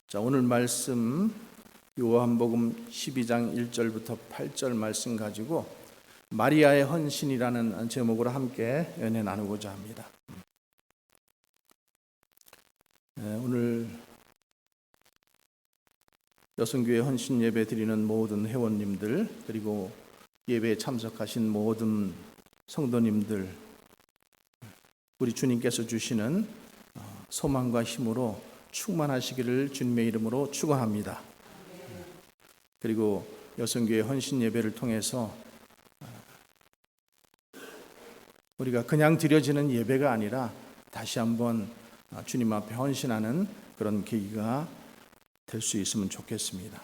자, 오늘 말씀 요한복음 12장 1절부터 8절 말씀 가지고 마리아의 헌신이라는 제목으로 함께 은혜 나누고자 합니다. 오늘 여성교회 헌신 예배 드리는 모든 회원님들, 그리고 예배에 참석하신 모든 성도님들, 우리 주님께서 주시는 소망과 힘으로 충만하시기를 주님의 이름으로 축원합니다. 그리고 여성교회 헌신 예배를 통해서 우리가 그냥 드려지는 예배가 아니라 다시 한번 주님 앞에 헌신하는 그런 계기가 될 수 있으면 좋겠습니다.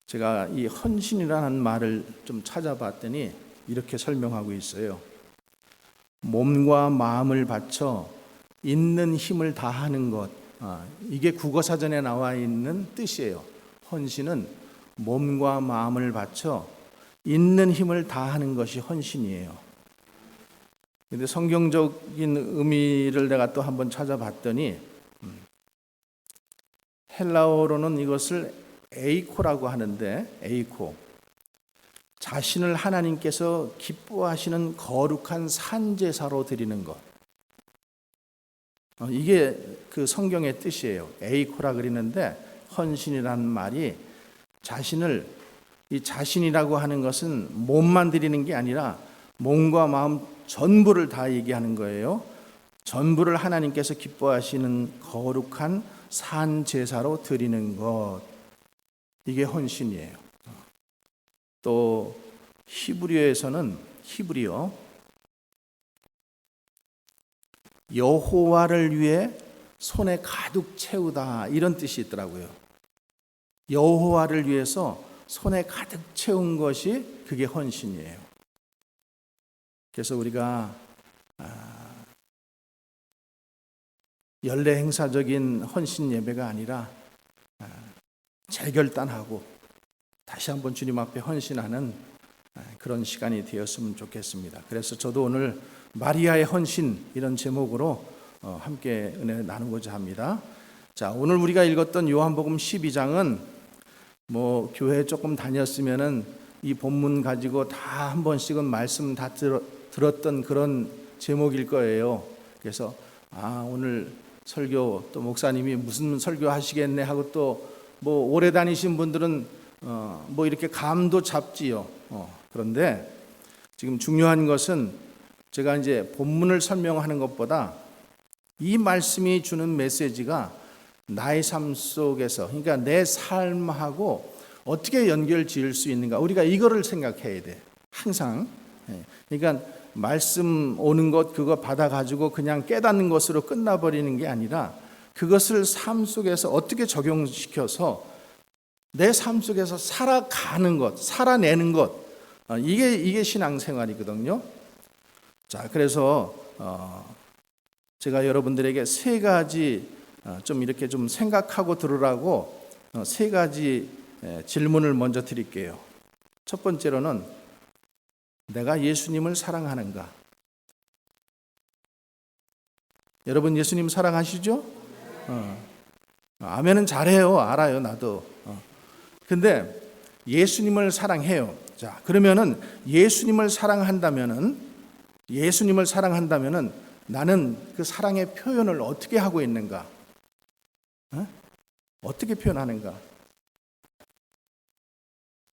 제가 이 헌신이라는 말을 좀 찾아봤더니 이렇게 설명하고 있어요. 몸과 마음을 바쳐 있는 힘을 다하는 것, 이게 국어사전에 나와 있는 뜻이에요. 헌신은 몸과 마음을 바쳐 있는 힘을 다하는 것이 헌신이에요. 근데 성경적인 의미를 내가 또 한번 찾아봤더니 헬라어로는 이것을 에이코라고 하는데, 에이코, 자신을 하나님께서 기뻐하시는 거룩한 산제사로 드리는 것, 이게 그 성경의 뜻이에요. 에이코라 그러는데, 헌신이라는 말이 자신을, 이 자신이라고 하는 것은 몸만 드리는 게 아니라 몸과 마음 전부를 다 얘기하는 거예요. 전부를 하나님께서 기뻐하시는 거룩한 산 제사로 드리는 것, 이게 헌신이에요. 또 히브리어에서는, 히브리어, 여호와를 위해 손에 가득 채우다, 이런 뜻이 있더라고요. 여호와를 위해서 손에 가득 채운 것이 그게 헌신이에요. 그래서 우리가 연례 행사적인 헌신 예배가 아니라 재결단하고 다시 한번 주님 앞에 헌신하는 그런 시간이 되었으면 좋겠습니다. 그래서 저도 오늘 마리아의 헌신, 이런 제목으로 함께 은혜 나누고자 합니다. 자, 오늘 우리가 읽었던 요한복음 12장은 뭐 교회 조금 다녔으면은 이 본문 가지고 다 한 번씩은 말씀 다 들었던 그런 제목일 거예요. 그래서 오늘 설교 또 목사님이 무슨 설교 하시겠네 하고 또 뭐 오래 다니신 분들은 뭐 이렇게 감도 잡지요. 그런데 지금 중요한 것은 제가 이제 본문을 설명하는 것보다 이 말씀이 주는 메시지가 나의 삶 속에서, 그러니까 내 삶하고 어떻게 연결 지을 수 있는가, 우리가 이거를 생각해야 돼. 항상. 그러니까 말씀 오는 것 그거 받아가지고 그냥 깨닫는 것으로 끝나버리는 게 아니라 그것을 삶 속에서 어떻게 적용시켜서 내 삶 속에서 살아가는 것, 살아내는 것, 이게 신앙생활이거든요. 자, 그래서 제가 여러분들에게 세 가지 좀 이렇게 좀 생각하고 들으라고 세 가지 질문을 먼저 드릴게요. 첫 번째로는 내가 예수님을 사랑하는가? 여러분 예수님 사랑하시죠? 아멘은 잘해요. 알아요, 나도. 근데 예수님을 사랑해요. 자, 그러면은 예수님을 사랑한다면은 나는 그 사랑의 표현을 어떻게 하고 있는가? 어떻게 표현하는가?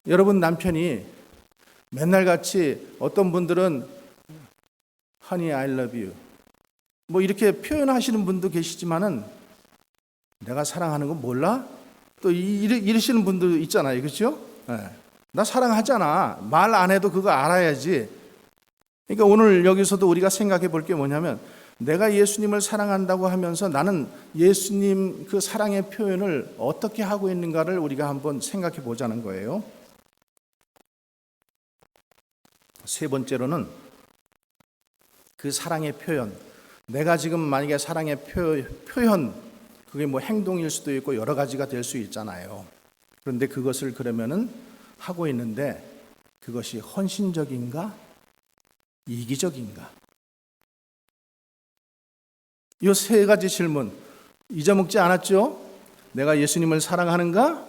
여러분 남편이 맨날 같이, 어떤 분들은 Honey, I love you 뭐 이렇게 표현하시는 분도 계시지만은 내가 사랑하는 거 몰라? 또 이러시는 분도 있잖아요. 그렇죠? 나 사랑하잖아. 말 안 해도 그거 알아야지. 그러니까 오늘 여기서도 우리가 생각해 볼 게 뭐냐면, 내가 예수님을 사랑한다고 하면서 나는 예수님 그 사랑의 표현을 어떻게 하고 있는가를 우리가 한번 생각해 보자는 거예요. 세 번째로는 그 사랑의 표현, 내가 지금 만약에 사랑의 표현, 그게 뭐 행동일 수도 있고 여러 가지가 될 수 있잖아요. 그런데 그것을 그러면은 하고 있는데 그것이 헌신적인가? 이기적인가? 이 세 가지 질문 잊어먹지 않았죠? 내가 예수님을 사랑하는가?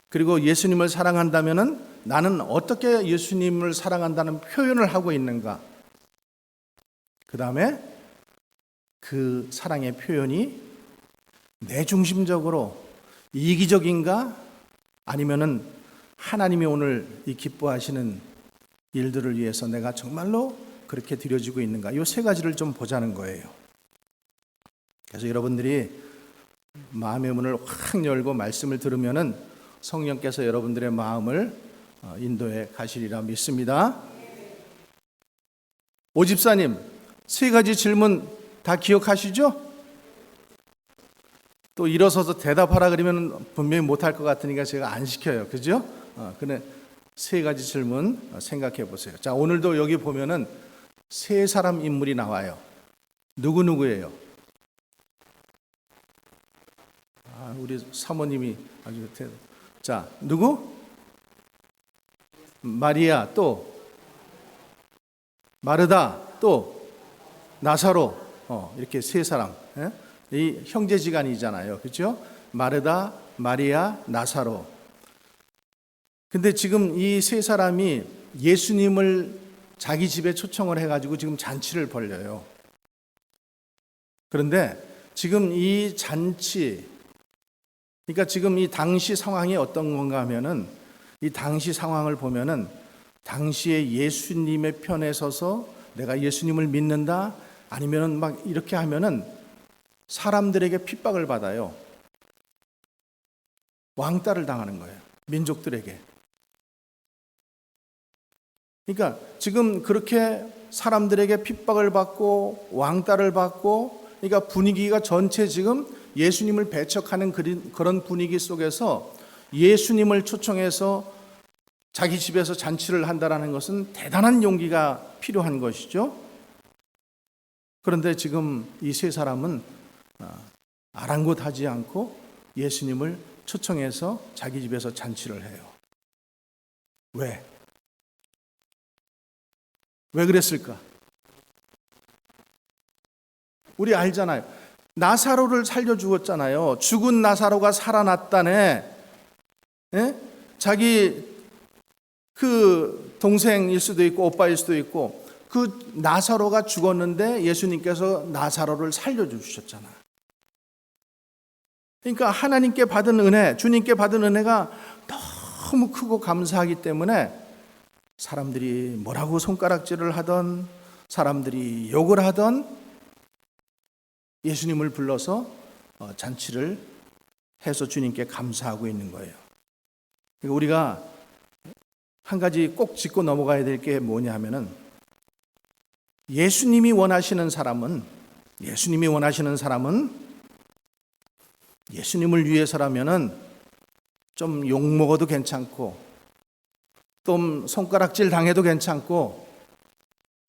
그리고 예수님을 사랑한다면은 나는 어떻게 예수님을 사랑한다는 표현을 하고 있는가? 그 다음에 그 사랑의 표현이 내 중심적으로 이기적인가? 아니면은 하나님이 오늘 이 기뻐하시는 일들을 위해서 내가 정말로 그렇게 드려지고 있는가? 이 세 가지를 좀 보자는 거예요. 그래서 여러분들이 마음의 문을 확 열고 말씀을 들으면은 성령께서 여러분들의 마음을 인도해 가시리라 믿습니다. 오 집사님, 세 가지 질문 다 기억하시죠? 또 일어서서 대답하라 그러면 분명히 못할 것 같으니까 제가 안 시켜요. 그죠? 근데 세 가지 질문 생각해 보세요. 자, 오늘도 여기 보면은 세 사람 인물이 나와요. 누구예요? 우리 사모님이 아주 자, 누구? 마리아, 또 마르다, 또 나사로. 이렇게 세 사람. 이 형제지간이잖아요. 그렇죠? 마르다, 마리아, 나사로. 근데 지금 이 세 사람이 예수님을 자기 집에 초청을 해가지고 지금 잔치를 벌려요. 그런데 지금 이 잔치, 그러니까 지금 이 당시 상황이 어떤 건가 하면은 이 당시 상황을 보면은 당시에 예수님의 편에 서서 내가 예수님을 믿는다 아니면은 막 이렇게 하면은 사람들에게 핍박을 받아요. 왕따를 당하는 거예요. 민족들에게. 그러니까 지금 그렇게 사람들에게 핍박을 받고 왕따를 받고, 그러니까 분위기가 전체 지금 예수님을 배척하는 그런 분위기 속에서 예수님을 초청해서 자기 집에서 잔치를 한다는 것은 대단한 용기가 필요한 것이죠. 그런데 지금 이 세 사람은 아랑곳하지 않고 예수님을 초청해서 자기 집에서 잔치를 해요. 왜? 왜 그랬을까? 우리 알잖아요. 나사로를 살려 죽었잖아요. 죽은 나사로가 살아났다네. 예? 자기 그 동생일 수도 있고 오빠일 수도 있고 그 나사로가 죽었는데 예수님께서 나사로를 살려주셨잖아. 그러니까 하나님께 받은 은혜, 주님께 받은 은혜가 너무 크고 감사하기 때문에 사람들이 뭐라고 손가락질을 하던, 사람들이 욕을 하던 예수님을 불러서 잔치를 해서 주님께 감사하고 있는 거예요. 그러니까 우리가 한 가지 꼭 짚고 넘어가야 될 게 뭐냐 하면은 예수님이 원하시는 사람은 예수님을 위해서라면은 좀 욕먹어도 괜찮고 좀 손가락질 당해도 괜찮고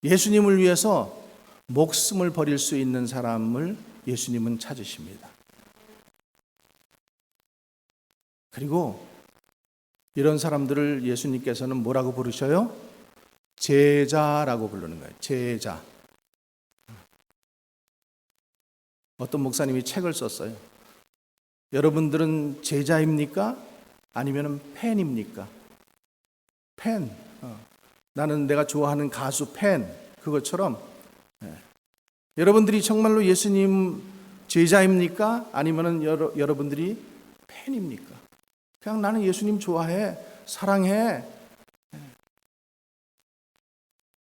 예수님을 위해서 목숨을 버릴 수 있는 사람을 예수님은 찾으십니다. 그리고 이런 사람들을 예수님께서는 뭐라고 부르셔요? 제자라고 부르는 거예요. 제자. 어떤 목사님이 책을 썼어요. 여러분들은 제자입니까? 아니면 팬입니까? 팬. 나는 내가 좋아하는 가수 팬. 그것처럼 여러분들이 정말로 예수님 제자입니까? 아니면 여러분들이 팬입니까? 그냥 나는 예수님 좋아해, 사랑해.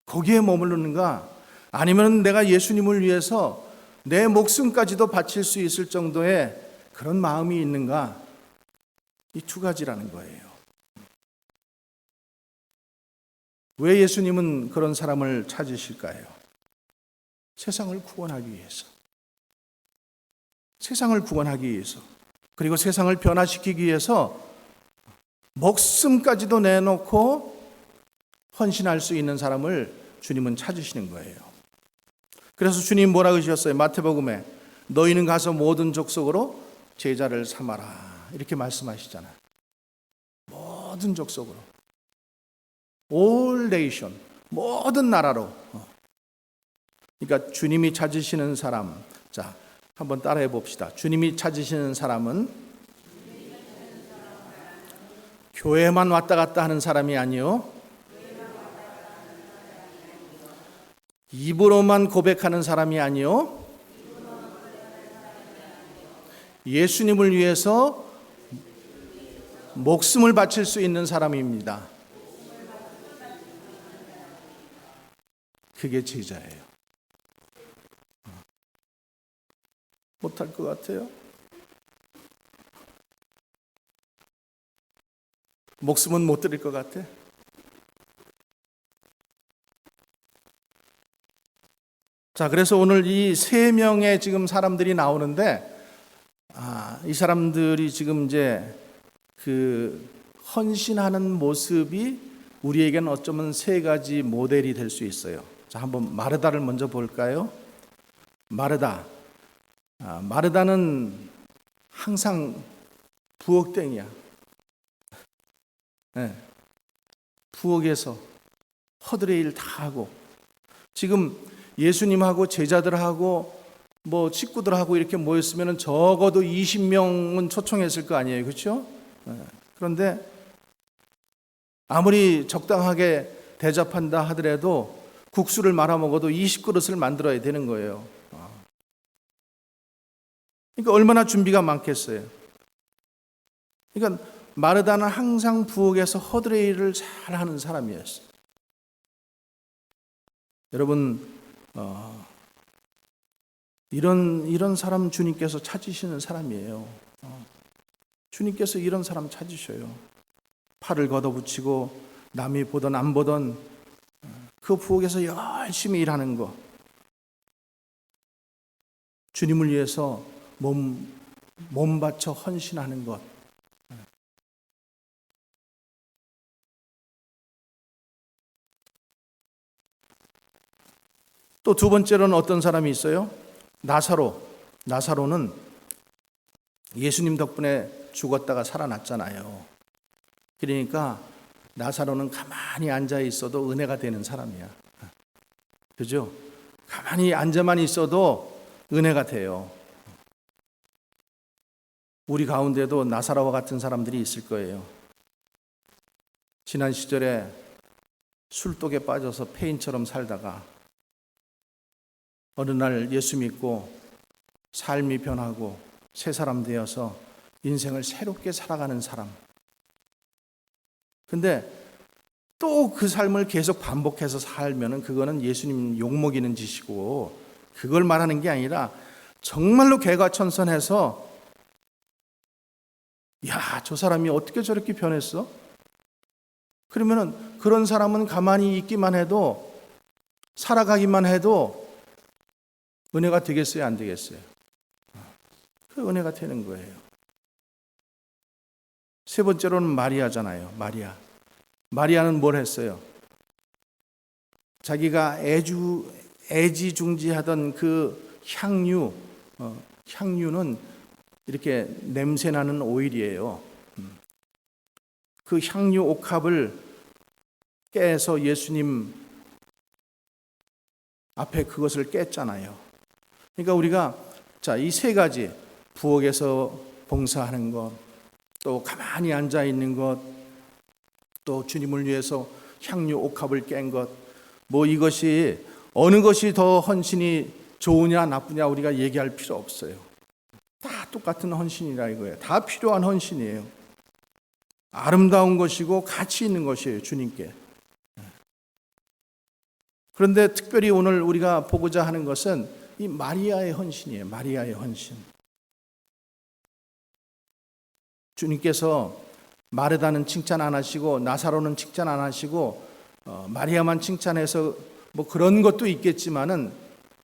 거기에 머무르는가? 아니면 내가 예수님을 위해서 내 목숨까지도 바칠 수 있을 정도의 그런 마음이 있는가? 이 두 가지라는 거예요. 왜 예수님은 그런 사람을 찾으실까요? 세상을 구원하기 위해서. 세상을 구원하기 위해서. 그리고 세상을 변화시키기 위해서 목숨까지도 내놓고 헌신할 수 있는 사람을 주님은 찾으시는 거예요. 그래서 주님 뭐라 그러셨어요? 마태복음에 너희는 가서 모든 족속으로 제자를 삼아라. 이렇게 말씀하시잖아요. 모든 족속으로. All nation. 모든 나라로. 그러니까 주님이 찾으시는 사람. 자, 한번 따라해 봅시다. 주님이 찾으시는 사람은 교회만 왔다 갔다 하는 사람이 아니요, 입으로만 고백하는 사람이 아니요, 예수님을 위해서 목숨을 바칠 수 있는 사람입니다. 그게 제자예요. 못할 것 같아요? 목숨은 못 드릴 것 같아? 자, 그래서 오늘 이 세 명의 지금 사람들이 나오는데, 이 사람들이 지금 이제 그 헌신하는 모습이 우리에게는 어쩌면 세 가지 모델이 될 수 있어요. 자, 한번 마르다를 먼저 볼까요? 마르다. 마르다는 항상 부엌땡이야. 네. 부엌에서 허들의 일 다 하고, 지금 예수님하고 제자들하고 뭐 식구들하고 이렇게 모였으면 적어도 20명은 초청했을 거 아니에요, 그렇죠? 그런데 아무리 적당하게 대접한다 하더라도 국수를 말아 먹어도 20그릇을 만들어야 되는 거예요. 그러니까 얼마나 준비가 많겠어요. 그러니까 마르다는 항상 부엌에서 허들의 일을 잘하는 사람이었어요. 여러분, 이런 사람 주님께서 찾으시는 사람이에요. 주님께서 이런 사람 찾으셔요. 팔을 걷어붙이고 남이 보던 안 보던 그 부엌에서 열심히 일하는 거, 주님을 위해서 몸 바쳐 헌신하는 것. 또 두 번째로는 어떤 사람이 있어요? 나사로는 예수님 덕분에 죽었다가 살아났잖아요. 그러니까 나사로는 가만히 앉아 있어도 은혜가 되는 사람이야. 그죠? 가만히 앉아만 있어도 은혜가 돼요. 우리 가운데도 나사로와 같은 사람들이 있을 거예요. 지난 시절에 술독에 빠져서 폐인처럼 살다가 어느 날 예수 믿고 삶이 변하고 새 사람 되어서 인생을 새롭게 살아가는 사람. 근데 또 그 삶을 계속 반복해서 살면은 그거는 예수님 욕먹이는 짓이고, 그걸 말하는 게 아니라 정말로 개과천선해서 야, 저 사람이 어떻게 저렇게 변했어? 그러면은 그런 사람은 가만히 있기만 해도, 살아가기만 해도 은혜가 되겠어요, 안 되겠어요? 그 은혜가 되는 거예요. 세 번째로는 마리아잖아요. 마리아는 뭘 했어요? 자기가 애지중지하던 그 향유는 이렇게 냄새나는 오일이에요. 그 향유 옥합을 깨서 예수님 앞에 그것을 깼잖아요. 그러니까 우리가 이 세 가지, 부엌에서 봉사하는 것, 또 가만히 앉아 있는 것, 또 주님을 위해서 향유 옥합을 깬 것, 뭐 이것이 어느 것이 더 헌신이 좋으냐 나쁘냐 우리가 얘기할 필요 없어요. 다 똑같은 헌신이라 이거예요. 다 필요한 헌신이에요. 아름다운 것이고 가치 있는 것이에요, 주님께. 그런데 특별히 오늘 우리가 보고자 하는 것은 이 마리아의 헌신이에요. 마리아의 헌신. 주님께서 마르다는 칭찬 안 하시고 나사로는 칭찬 안 하시고 마리아만 칭찬해서 뭐 그런 것도 있겠지만은,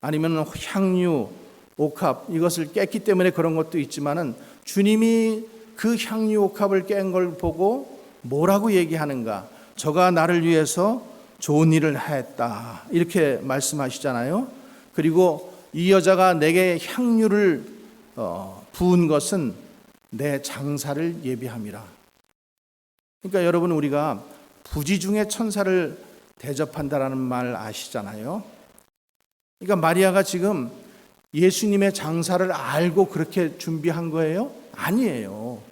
아니면 향유, 옥합 이것을 깼기 때문에 그런 것도 있지만은, 주님이 그 향유 옥합을 깬 걸 보고 뭐라고 얘기하는가? 저가 나를 위해서 좋은 일을 했다, 이렇게 말씀하시잖아요. 그리고 이 여자가 내게 향유를 부은 것은 내 장사를 예비함이라. 그러니까 여러분, 우리가 부지 중에 천사를 대접한다라는 말 아시잖아요. 그러니까 마리아가 지금 예수님의 장사를 알고 그렇게 준비한 거예요? 아니에요.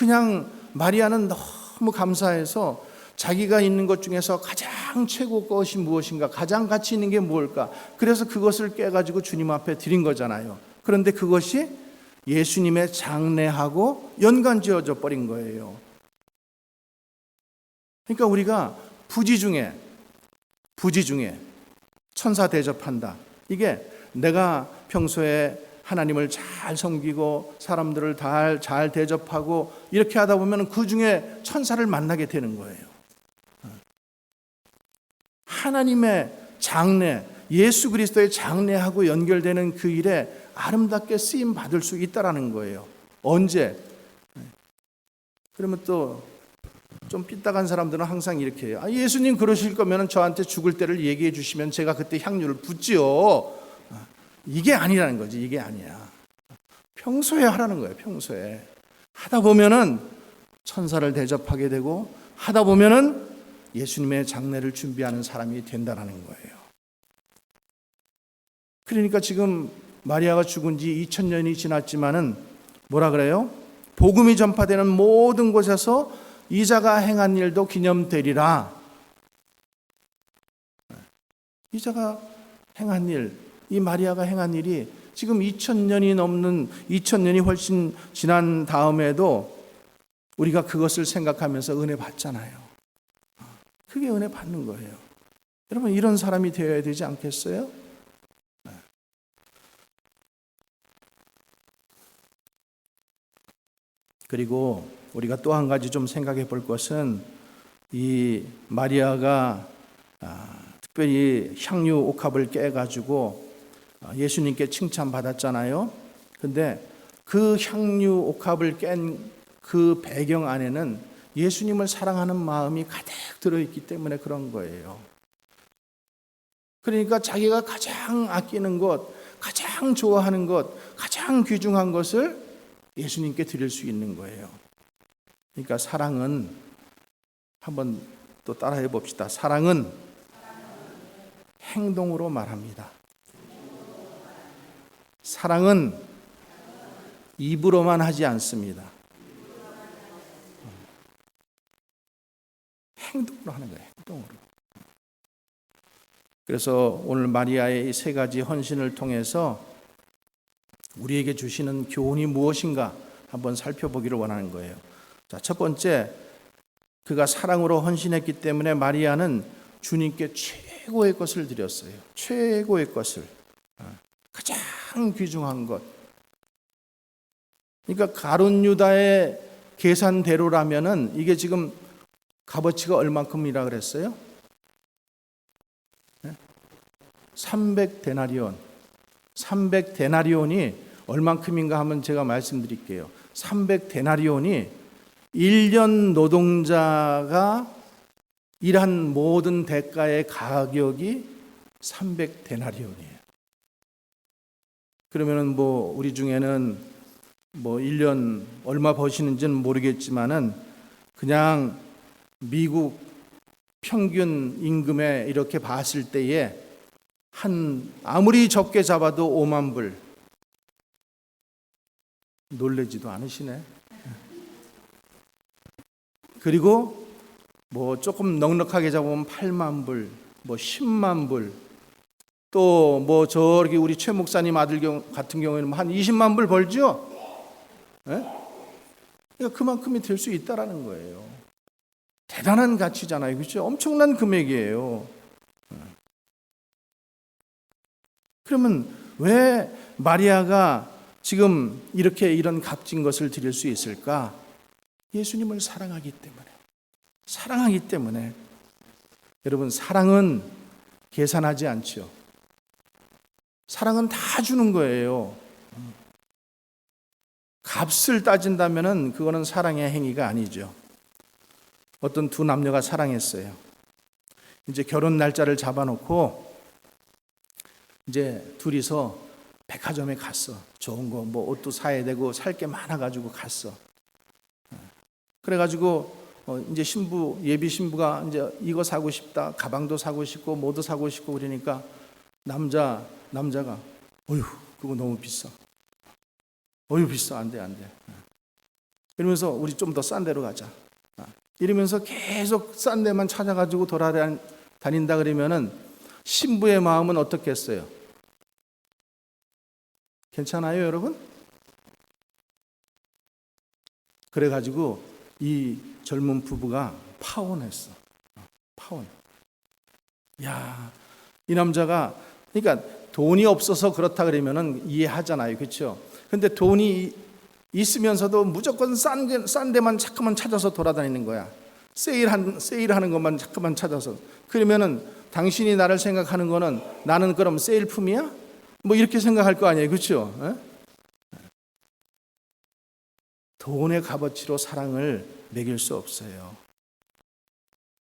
그냥 마리아는 너무 감사해서 자기가 있는 것 중에서 가장 최고 것이 무엇인가, 가장 가치 있는 게 무엇일까, 그래서 그것을 깨가지고 주님 앞에 드린 거잖아요. 그런데 그것이 예수님의 장례하고 연관지어져 버린 거예요. 그러니까 우리가 부지 중에 천사 대접한다, 이게 내가 평소에 하나님을 잘 섬기고 사람들을 잘 대접하고 이렇게 하다 보면 그 중에 천사를 만나게 되는 거예요. 하나님의 장례, 예수 그리스도의 장례하고 연결되는 그 일에 아름답게 쓰임 받을 수 있다라는 거예요. 언제? 그러면 또 좀 삐딱한 사람들은 항상 이렇게 해요. 예수님 그러실 거면 저한테 죽을 때를 얘기해 주시면 제가 그때 향유를 붓지요. 이게 아니라는 거지. 이게 아니야. 평소에 하라는 거예요. 평소에 하다 보면은 천사를 대접하게 되고, 하다 보면은 예수님의 장례를 준비하는 사람이 된다라는 거예요. 그러니까 지금 마리아가 죽은 지 2000년이 지났지만은 뭐라 그래요? 복음이 전파되는 모든 곳에서 이자가 행한 일도 기념되리라. 이자가 행한 일, 이 마리아가 행한 일이 지금 2000년이 훨씬 지난 다음에도 우리가 그것을 생각하면서 은혜 받잖아요. 그게 은혜 받는 거예요. 여러분, 이런 사람이 되어야 되지 않겠어요? 그리고 우리가 또 한 가지 좀 생각해 볼 것은, 이 마리아가 특별히 향유 옥합을 깨가지고 예수님께 칭찬받았잖아요. 근데 그 향유 옥합을 깬 그 배경 안에는 예수님을 사랑하는 마음이 가득 들어있기 때문에 그런 거예요. 그러니까 자기가 가장 아끼는 것, 가장 좋아하는 것, 가장 귀중한 것을 예수님께 드릴 수 있는 거예요. 그러니까 사랑은, 한번 또 따라해 봅시다. 사랑은 행동으로 말합니다. 사랑은 입으로만 하지 않습니다. 행동으로 하는 거예요. 행동으로. 그래서 오늘 마리아의 이 세 가지 헌신을 통해서 우리에게 주시는 교훈이 무엇인가 한번 살펴보기를 원하는 거예요. 자, 첫 번째, 그가 사랑으로 헌신했기 때문에 마리아는 주님께 최고의 것을 드렸어요. 최고의 것을, 가장 귀중한 것. 그러니까 가룟 유다의 계산대로라면은 이게 지금 값어치가 얼만큼이라 그랬어요? 300데나리온. 300데나리온이 얼만큼인가 하면 제가 말씀드릴게요. 300데나리온이 1년 노동자가 일한 모든 대가의 가격이 300데나리온이에요. 그러면은 뭐 우리 중에는 뭐 1년 얼마 버시는지는 모르겠지만은 그냥 미국 평균 임금에 이렇게 봤을 때에 한 아무리 적게 잡아도 5만 불. 놀라지도 않으시네. 그리고 뭐 조금 넉넉하게 잡으면 8만 불, 뭐 10만 불, 또 뭐 저기 우리 최 목사님 아들 같은 경우에는 한 20만 불 벌죠? 그러니까 그만큼이 될 수 있다라는 거예요. 대단한 가치잖아요. 그렇죠? 엄청난 금액이에요. 그러면 왜 마리아가 지금 이렇게 이런 값진 것을 드릴 수 있을까? 예수님을 사랑하기 때문에. 사랑하기 때문에. 여러분, 사랑은 계산하지 않죠. 사랑은 다 주는 거예요. 값을 따진다면은 그거는 사랑의 행위가 아니죠. 어떤 두 남녀가 사랑했어요. 이제 결혼 날짜를 잡아놓고 이제 둘이서 백화점에 갔어. 좋은 거 뭐 옷도 사야 되고 살 게 많아가지고 갔어. 그래가지고 이제 예비 신부가 이제 이거 사고 싶다, 가방도 사고 싶고 뭐도 사고 싶고 그러니까 남자가 어휴 그거 너무 비싸. 어휴 비싸, 안 돼. 이러면서 우리 좀 더 싼 데로 가자. 이러면서 계속 싼 데만 찾아가지고 돌아다닌다 그러면은 신부의 마음은 어떻겠어요? 괜찮아요, 여러분? 그래가지고 이 젊은 부부가 파혼했어. 파혼. 야, 이 남자가, 그러니까 돈이 없어서 그렇다 그러면은 이해하잖아요, 그렇죠? 근데 돈이 있으면서도 무조건 싼 데만 자꾸만 찾아서 돌아다니는 거야. 세일하는 것만 자꾸만 찾아서. 그러면은 당신이 나를 생각하는 거는 나는 그럼 세일품이야? 뭐 이렇게 생각할 거 아니에요, 그렇죠? 돈의 값어치로 사랑을 매길 수 없어요.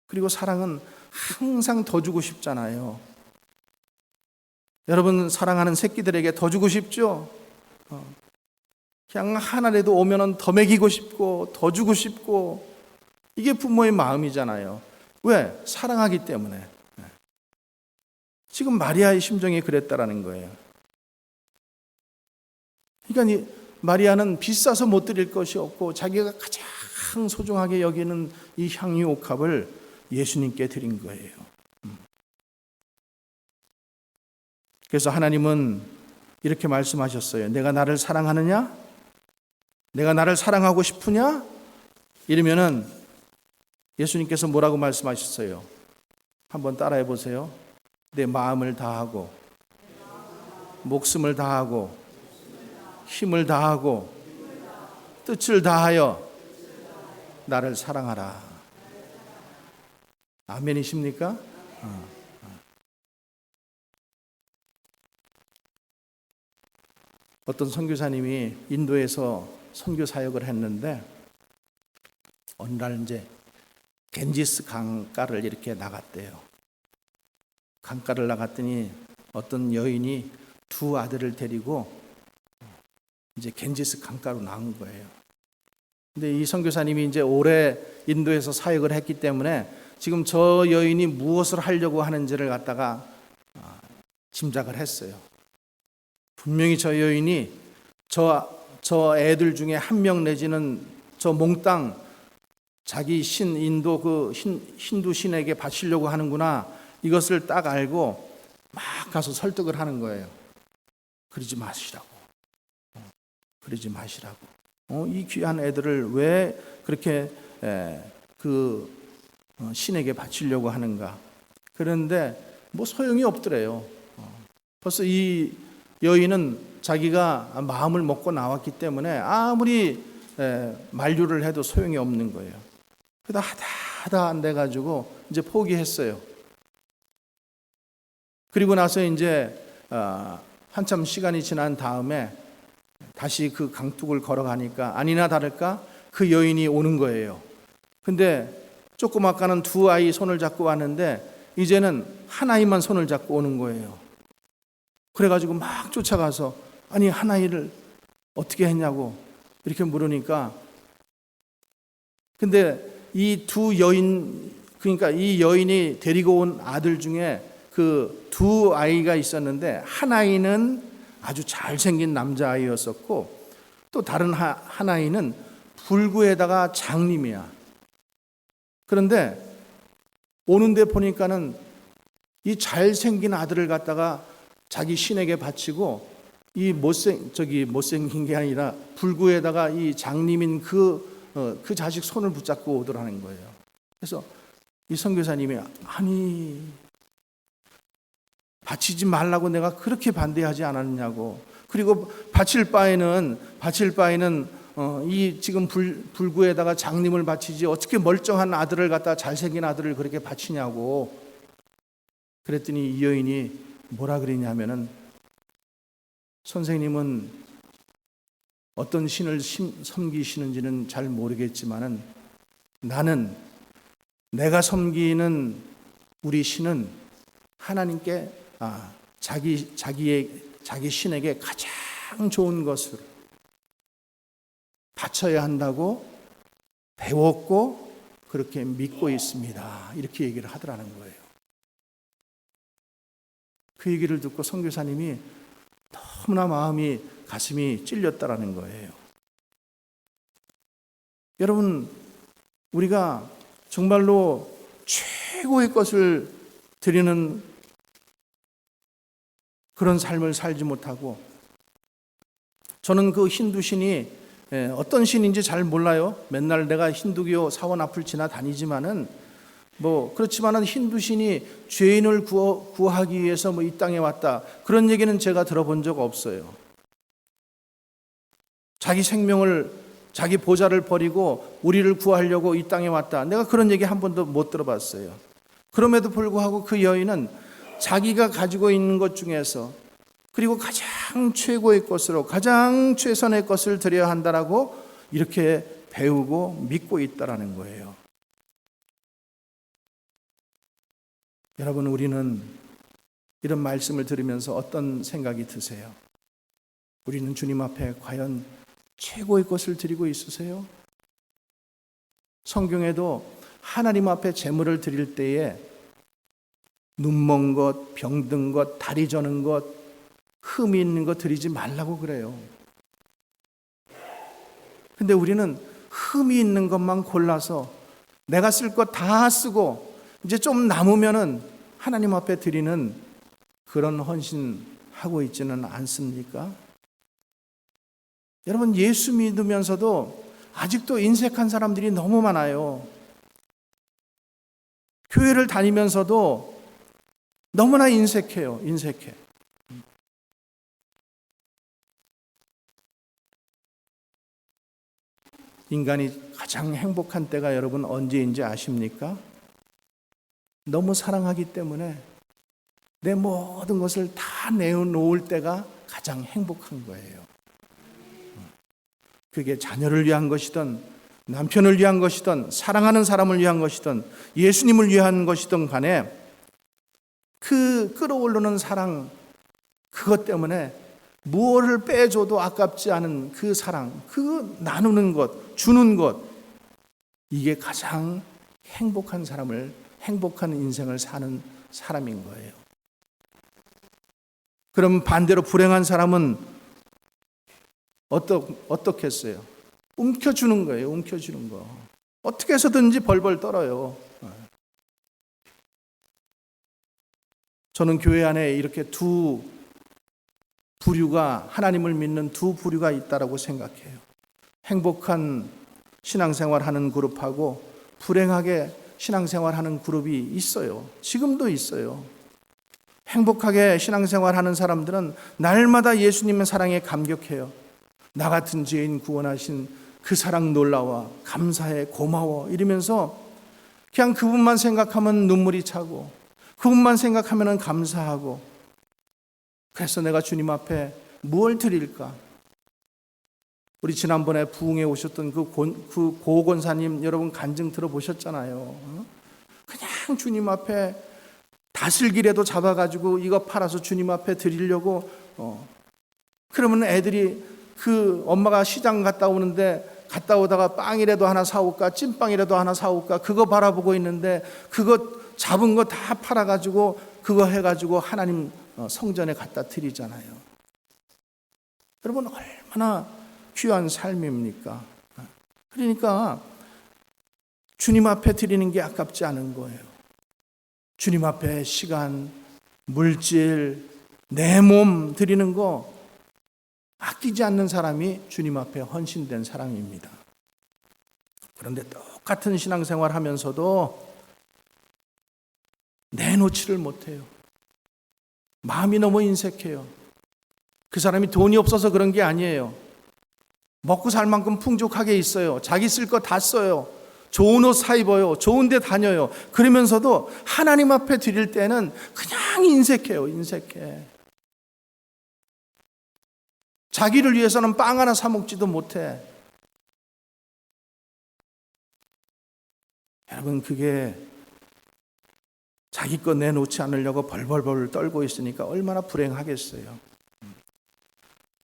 그리고 사랑은 항상 더 주고 싶잖아요. 여러분 사랑하는 새끼들에게 더 주고 싶죠? 그냥 하나라도 오면은 더 먹이고 싶고 더 주고 싶고, 이게 부모의 마음이잖아요. 왜? 사랑하기 때문에. 지금 마리아의 심정이 그랬다라는 거예요. 그러니까 이 마리아는 비싸서 못 드릴 것이 없고 자기가 가장 소중하게 여기는 이 향유 옥합을 예수님께 드린 거예요. 그래서 하나님은 이렇게 말씀하셨어요. 내가 나를 사랑하느냐? 내가 나를 사랑하고 싶으냐? 이러면은 예수님께서 뭐라고 말씀하셨어요? 한번 따라해 보세요. 내 마음을 다하고, 목숨을 다하고, 힘을 다하고, 뜻을 다하여 나를 사랑하라. 아멘이십니까? 어떤 선교사님이 인도에서 선교 사역을 했는데 어느 날 이제 겐지스 강가를 이렇게 나갔대요. 강가를 나갔더니 어떤 여인이 두 아들을 데리고 이제 겐지스 강가로 나온 거예요. 근데 이 선교사님이 이제 오래 인도에서 사역을 했기 때문에 지금 저 여인이 무엇을 하려고 하는지를 갖다가 짐작을 했어요. 분명히 저 여인이 저 애들 중에 한 명 내지는 저 몽땅 자기 신, 인도 그 힌두 신에게 바치려고 하는구나, 이것을 딱 알고 막 가서 설득을 하는 거예요. 그러지 마시라고. 그러지 마시라고. 이 귀한 애들을 왜 그렇게 그 신에게 바치려고 하는가. 그런데 뭐 소용이 없더래요. 벌써 이 여인은 자기가 마음을 먹고 나왔기 때문에 아무리 만류를 해도 소용이 없는 거예요. 그러다 하다 안 돼가지고 이제 포기했어요. 그리고 나서 이제 한참 시간이 지난 다음에 다시 그 강둑을 걸어가니까 아니나 다를까 그 여인이 오는 거예요. 근데 조금 아까는 두 아이 손을 잡고 왔는데 이제는 한 아이만 손을 잡고 오는 거예요. 그래가지고 막 쫓아가서 아니 한 아이를 어떻게 했냐고 이렇게 물으니까, 근데 이 두 여인, 그러니까 이 여인이 데리고 온 아들 중에 그 두 아이가 있었는데 한 아이는 아주 잘생긴 남자아이였었고 또 다른 한 아이는 불구에다가 장님이야. 그런데 오는데 보니까는 이 잘생긴 아들을 갖다가 자기 신에게 바치고 이 못생긴 게 아니라 불구에다가 이 장님인 그 자식 손을 붙잡고 오더라는 거예요. 그래서 이 선교사님이 아니 바치지 말라고 내가 그렇게 반대하지 않았냐고. 그리고 바칠 바에는 이 지금 불구에다가 장님을 바치지 어떻게 멀쩡한 아들을 갖다 잘생긴 아들을 그렇게 바치냐고. 그랬더니 이 여인이 뭐라 그랬냐면은 선생님은 어떤 신을 섬기시는지는 잘 모르겠지만은 나는 내가 섬기는 우리 신은 하나님께 자기 신에게 가장 좋은 것을 바쳐야 한다고 배웠고 그렇게 믿고 있습니다. 이렇게 얘기를 하더라는 거예요. 그 얘기를 듣고 선교사님이 너무나 가슴이 찔렸다라는 거예요. 여러분, 우리가 정말로 최고의 것을 드리는 그런 삶을 살지 못하고, 저는 그 힌두 신이 어떤 신인지 잘 몰라요. 맨날 내가 힌두교 사원 앞을 지나다니지만은 그렇지만은 힌두 신이 죄인을 구하기 위해서 이 땅에 왔다, 그런 얘기는 제가 들어본 적 없어요. 자기 생명을, 자기 보좌를 버리고 우리를 구하려고 이 땅에 왔다, 내가 그런 얘기 한 번도 못 들어봤어요. 그럼에도 불구하고 그 여인은 자기가 가지고 있는 것 중에서, 그리고 가장 최고의 것으로, 가장 최선의 것을 드려야 한다라고 이렇게 배우고 믿고 있다라는 거예요. 여러분, 우리는 이런 말씀을 들으면서 어떤 생각이 드세요? 우리는 주님 앞에 과연 최고의 것을 드리고 있으세요? 성경에도 하나님 앞에 제물을 드릴 때에 눈먼 것, 병든 것, 다리 저는 것, 흠이 있는 것 드리지 말라고 그래요. 근데 우리는 흠이 있는 것만 골라서 내가 쓸 것 다 쓰고 이제 좀 남으면은 하나님 앞에 드리는 그런 헌신하고 있지는 않습니까? 여러분, 예수 믿으면서도 아직도 인색한 사람들이 너무 많아요. 교회를 다니면서도 너무나 인색해요. 인색해. 인간이 가장 행복한 때가 여러분 언제인지 아십니까? 너무 사랑하기 때문에 내 모든 것을 다 내어놓을 때가 가장 행복한 거예요. 그게 자녀를 위한 것이든 남편을 위한 것이든 사랑하는 사람을 위한 것이든 예수님을 위한 것이든 간에 그 끌어오르는 사랑, 그것 때문에 무엇을 빼줘도 아깝지 않은 그 사랑, 그 나누는 것, 주는 것, 이게 가장 행복한 사람을, 행복한 인생을 사는 사람인 거예요. 그럼 반대로 불행한 사람은 어떻겠어요? 움켜주는 거예요. 움켜주는 거. 어떻게 해서든지 벌벌 떨어요. 저는 교회 안에 이렇게 두 부류가, 하나님을 믿는 두 부류가 있다라고 생각해요. 행복한 신앙생활하는 그룹하고 불행하게 신앙생활하는 그룹이 있어요. 지금도 있어요. 행복하게 신앙생활하는 사람들은 날마다 예수님의 사랑에 감격해요. 나 같은 죄인 구원하신 그 사랑 놀라워, 감사해, 고마워 이러면서 그냥 그분만 생각하면 눈물이 차고, 그분만 생각하면 감사하고, 그래서 내가 주님 앞에 무엇을 드릴까? 우리 지난번에 부흥에 오셨던 그 고건사님 여러분 간증 들어보셨잖아요. 그냥 주님 앞에 다슬기라도 잡아가지고 이거 팔아서 주님 앞에 드리려고, 그러면 애들이 그 엄마가 시장 갔다 오는데 갔다 오다가 빵이라도 하나 사올까, 찐빵이라도 하나 사올까, 그거 바라보고 있는데 그거 잡은 거 다 팔아가지고 그거 해가지고 하나님 성전에 갖다 드리잖아요. 여러분, 얼마나 귀한 삶입니까? 그러니까 주님 앞에 드리는 게 아깝지 않은 거예요. 주님 앞에 시간, 물질, 내 몸 드리는 거 아끼지 않는 사람이 주님 앞에 헌신된 사람입니다. 그런데 똑같은 신앙생활 하면서도 내놓지를 못해요. 마음이 너무 인색해요. 그 사람이 돈이 없어서 그런 게 아니에요. 먹고 살 만큼 풍족하게 있어요. 자기 쓸 거 다 써요. 좋은 옷 사 입어요. 좋은 데 다녀요. 그러면서도 하나님 앞에 드릴 때는 그냥 인색해요. 인색해. 자기를 위해서는 빵 하나 사 먹지도 못해. 여러분, 그게 자기 거 내놓지 않으려고 벌벌벌 떨고 있으니까 얼마나 불행하겠어요.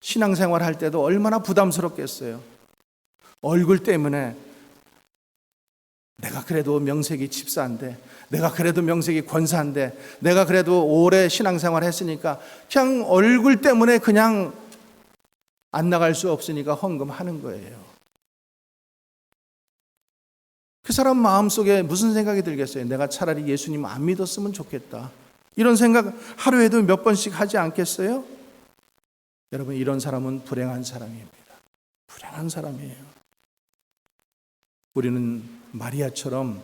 신앙생활 할 때도 얼마나 부담스럽겠어요. 얼굴 때문에 내가 그래도 명색이 집사인데, 내가 그래도 명색이 권사인데, 내가 그래도 오래 신앙생활 했으니까 그냥 얼굴 때문에 그냥 안 나갈 수 없으니까 헌금하는 거예요. 그 사람 마음속에 무슨 생각이 들겠어요? 내가 차라리 예수님 안 믿었으면 좋겠다. 이런 생각 하루에도 몇 번씩 하지 않겠어요? 여러분, 이런 사람은 불행한 사람입니다. 불행한 사람이에요. 우리는 마리아처럼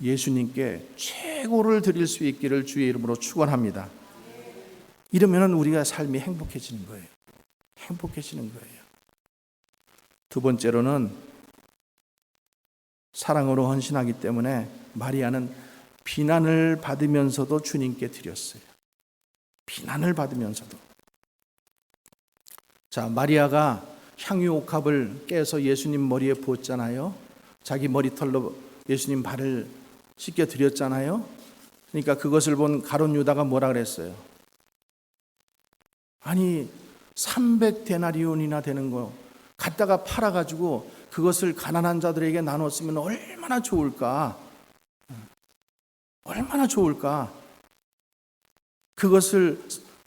예수님께 최고를 드릴 수 있기를 주의 이름으로 축원합니다. 이러면 우리가 삶이 행복해지는 거예요. 행복해지는 거예요. 두 번째로는 사랑으로 헌신하기 때문에 마리아는 비난을 받으면서도 주님께 드렸어요. 비난을 받으면서도. 자, 마리아가 향유 옥합을 깨서 예수님 머리에 부었잖아요. 자기 머리털로 예수님 발을 씻겨 드렸잖아요. 그러니까 그것을 본 가룟 유다가 뭐라 그랬어요? 아니 300데나리온이나 되는 거 갖다가 팔아가지고 그것을 가난한 자들에게 나눴으면 얼마나 좋을까? 얼마나 좋을까? 그것을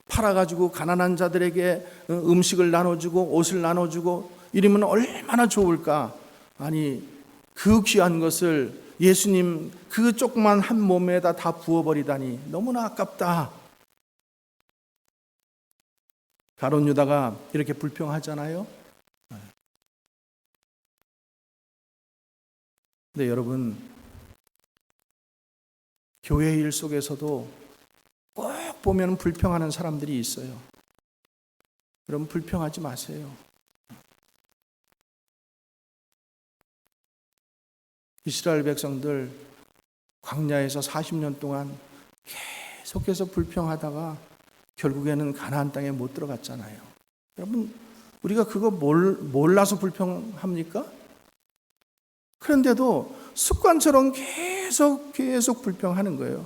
팔아가지고 가난한 자들에게 음식을 나눠주고 옷을 나눠주고 이러면 얼마나 좋을까? 아니 그 귀한 것을 예수님 그 조그만 한 몸에다 다 부어버리다니 너무나 아깝다. 가룟 유다가 이렇게 불평하잖아요. 근데 여러분, 교회 일 속에서도 꼭 보면 불평하는 사람들이 있어요. 여러분, 불평하지 마세요. 이스라엘 백성들 광야에서 40년 동안 계속해서 불평하다가 결국에는 가나안 땅에 못 들어갔잖아요. 여러분, 우리가 그거 몰라서 불평합니까? 그런데도 습관처럼 계속 불평하는 거예요.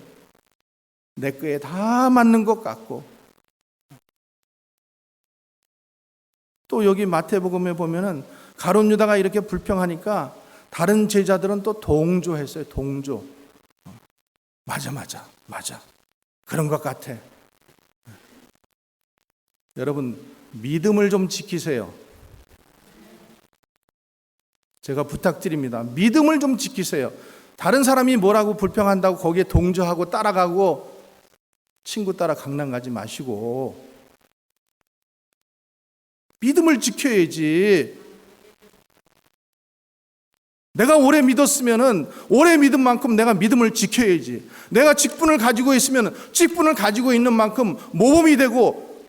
내 거에 다 맞는 것 같고. 또 여기 마태복음에 보면은 가룟 유다가 이렇게 불평하니까 다른 제자들은 또 동조했어요. 동조. 맞아. 그런 것 같아. 여러분, 믿음을 좀 지키세요. 제가 부탁드립니다. 믿음을 좀 지키세요. 다른 사람이 뭐라고 불평한다고 거기에 동조하고 따라가고 친구 따라 강남 가지 마시고 믿음을 지켜야지. 내가 오래 믿었으면은 오래 믿은 만큼 내가 믿음을 지켜야지. 내가 직분을 가지고 있으면 직분을 가지고 있는 만큼 모범이 되고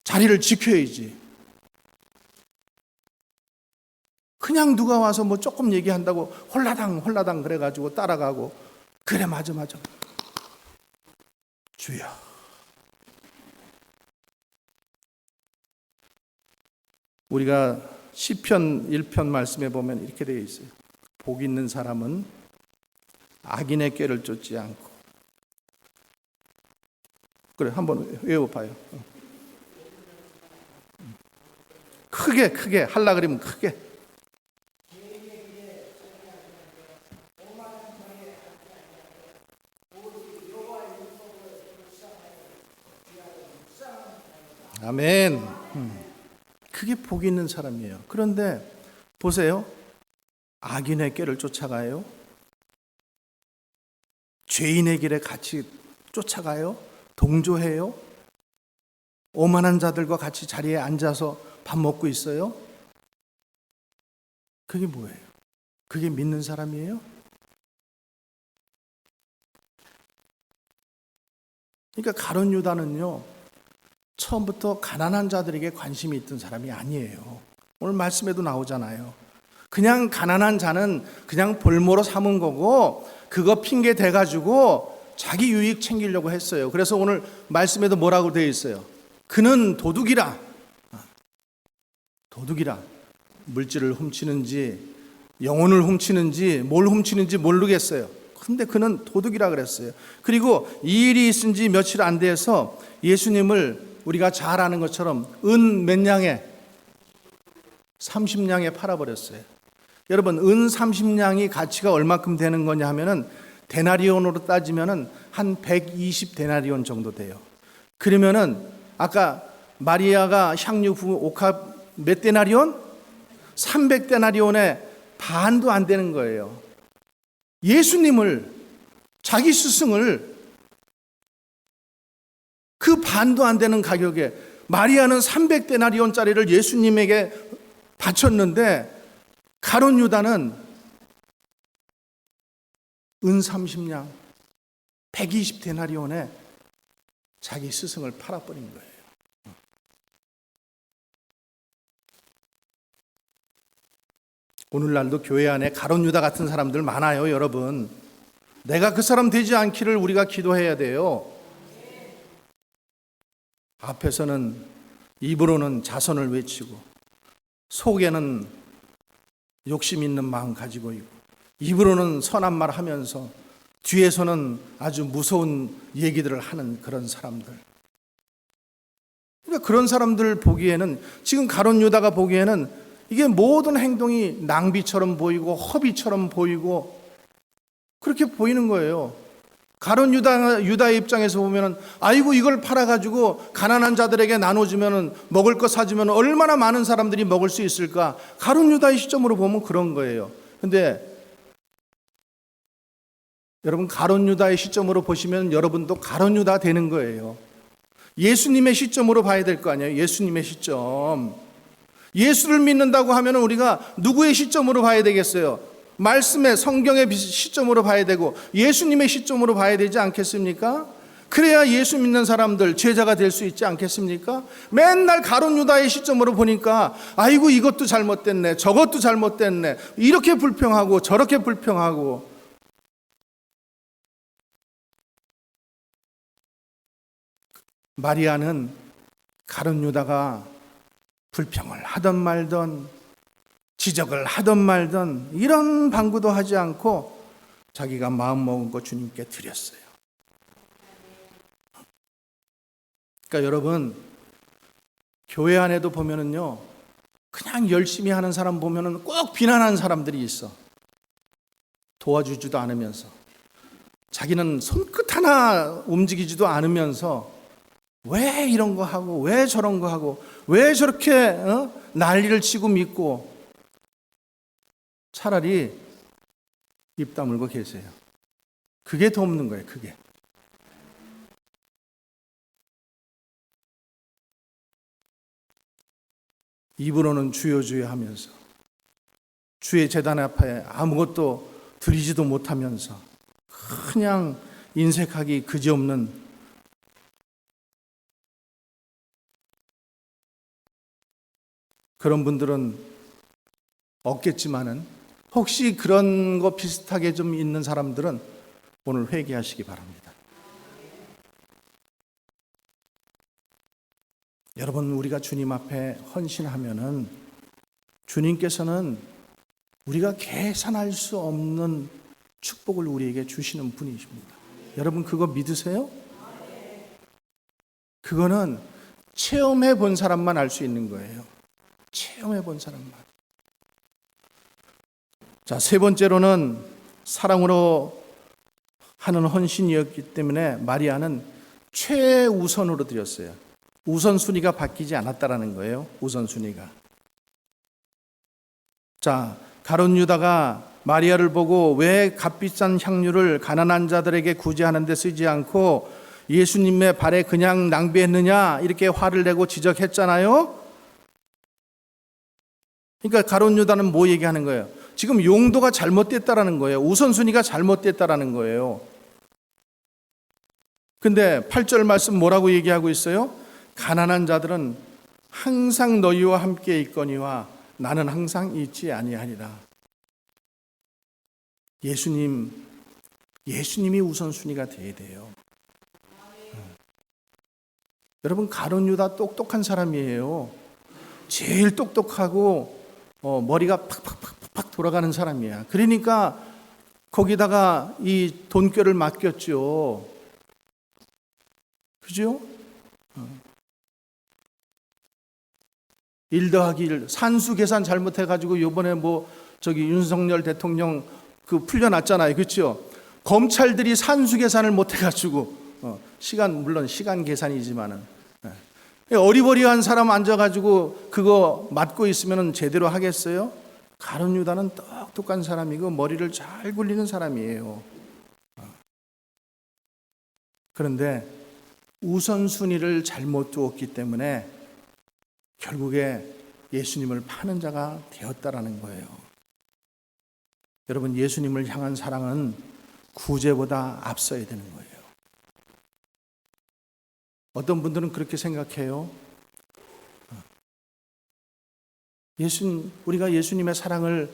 자리를 지켜야지. 그냥 누가 와서 뭐 조금 얘기한다고 홀라당 그래가지고 따라가고 그래 맞아 주여. 우리가 시편 1편 말씀에 보면 이렇게 되어 있어요. 복 있는 사람은 악인의 꾀를 쫓지 않고. 그래 한번 외워봐요. 크게 하려 그러면 크게. 아멘. 그게 복 있는 사람이에요. 그런데 보세요. 악인의 꾀를 쫓아가요. 죄인의 길에 같이 쫓아가요. 동조해요. 오만한 자들과 같이 자리에 앉아서 밥 먹고 있어요. 그게 뭐예요? 그게 믿는 사람이에요? 그러니까 가룟 유다는요, 처음부터 가난한 자들에게 관심이 있던 사람이 아니에요. 오늘 말씀에도 나오잖아요. 그냥 가난한 자는 그냥 볼모로 삼은 거고 그거 핑계 대가지고 자기 유익 챙기려고 했어요. 그래서 오늘 말씀에도 뭐라고 되어 있어요? 그는 도둑이라. 물질을 훔치는지 영혼을 훔치는지 뭘 훔치는지 모르겠어요. 근데 그는 도둑이라 그랬어요. 그리고 이 일이 있은 지 며칠 안 돼서 예수님을 우리가 잘 아는 것처럼 은 몇 냥에? 30냥에 팔아버렸어요. 여러분, 은 30냥이 가치가 얼마큼 되는 거냐 하면은 데나리온으로 따지면은 한 120데나리온 정도 돼요. 그러면은 아까 마리아가 향유 부은 옥합 몇 데나리온? 300데나리온에 반도 안 되는 거예요. 예수님을, 자기 스승을 그 반도 안 되는 가격에, 마리아는 300데나리온짜리를 예수님에게 바쳤는데 가룟 유다는 은 30냥 120데나리온에 자기 스승을 팔아버린 거예요. 오늘날도 교회 안에 가룟 유다 같은 사람들 많아요, 여러분. 내가 그 사람 되지 않기를 우리가 기도해야 돼요. 앞에서는, 입으로는 자선을 외치고 속에는 욕심 있는 마음 가지고 있고, 입으로는 선한 말 하면서 뒤에서는 아주 무서운 얘기들을 하는 그런 사람들. 그러니까 그런 사람들 보기에는, 지금 가룟 유다가 보기에는 이게 모든 행동이 낭비처럼 보이고 허비처럼 보이고 그렇게 보이는 거예요. 가룟 유다의 입장에서 보면은, 아이고 이걸 팔아가지고 가난한 자들에게 나눠주면은, 먹을 거 사주면 얼마나 많은 사람들이 먹을 수 있을까. 가룟 유다의 시점으로 보면 그런 거예요. 근데 여러분, 가룟 유다의 시점으로 보시면 여러분도 가룟 유다 되는 거예요. 예수님의 시점으로 봐야 될 거 아니에요. 예수님의 시점. 예수를 믿는다고 하면 우리가 누구의 시점으로 봐야 되겠어요? 말씀의, 성경의 시점으로 봐야 되고 예수님의 시점으로 봐야 되지 않겠습니까? 그래야 예수 믿는 사람들 제자가 될 수 있지 않겠습니까? 맨날 가룟 유다의 시점으로 보니까 아이고 이것도 잘못됐네, 저것도 잘못됐네, 이렇게 불평하고 저렇게 불평하고. 마리아는 가룟 유다가 불평을 하던 말던 지적을 하던 말던 이런 방구도 하지 않고 자기가 마음먹은 거 주님께 드렸어요. 그러니까 여러분, 교회 안에도 보면은요, 그냥 열심히 하는 사람 보면은 꼭 비난하는 사람들이 있어. 도와주지도 않으면서, 자기는 손끝 하나 움직이지도 않으면서 왜 이런 거 하고 왜 저런 거 하고 왜 저렇게 난리를 치고 믿고, 차라리 입 다물고 계세요. 그게 더 없는 거예요. 그게. 입으로는 주여 주여 하면서 주의 제단 앞에 아무것도 드리지도 못하면서 그냥 인색하기 그지없는 그런 분들은 없겠지만은, 혹시 그런 거 비슷하게 좀 있는 사람들은 오늘 회개하시기 바랍니다. 여러분, 우리가 주님 앞에 헌신하면은 주님께서는 우리가 계산할 수 없는 축복을 우리에게 주시는 분이십니다. 여러분, 그거 믿으세요? 그거는 체험해 본 사람만 알 수 있는 거예요. 체험해 본 사람만. 자, 세 번째로는 사랑으로 하는 헌신이었기 때문에 마리아는 최우선으로 드렸어요. 우선순위가 바뀌지 않았다라는 거예요. 우선순위가. 자, 가룟 유다가 마리아를 보고 왜 값비싼 향유를 가난한 자들에게 구제하는 데 쓰지 않고 예수님의 발에 그냥 낭비했느냐, 이렇게 화를 내고 지적했잖아요. 그러니까 가룟 유다는 뭐 얘기하는 거예요? 지금 용도가 잘못됐다라는 거예요. 우선순위가 잘못됐다라는 거예요. 근데 8절 말씀 뭐라고 얘기하고 있어요? 가난한 자들은 항상 너희와 함께 있거니와 나는 항상 있지 아니하리라. 예수님이 우선순위가 돼야 돼요. 여러분, 가룟 유다 똑똑한 사람이에요. 제일 똑똑하고 머리가 팍팍팍팍 돌아가는 사람이야. 그러니까 거기다가 이 돈꾀를 맡겼죠. 그죠? 1 더하기 1 산수 계산 잘못해가지고 이번에 윤석열 대통령 풀려났잖아요. 그렇죠? 검찰들이 산수 계산을 못해가지고 물론 시간 계산이지만은 어리버리한 사람 앉아가지고 그거 맡고 있으면 제대로 하겠어요? 가룟 유다는 똑똑한 사람이고 머리를 잘 굴리는 사람이에요. 그런데 우선순위를 잘못 두었기 때문에 결국에 예수님을 파는 자가 되었다라는 거예요. 여러분, 예수님을 향한 사랑은 구제보다 앞서야 되는 거예요. 어떤 분들은 그렇게 생각해요. 우리가 예수님의 사랑을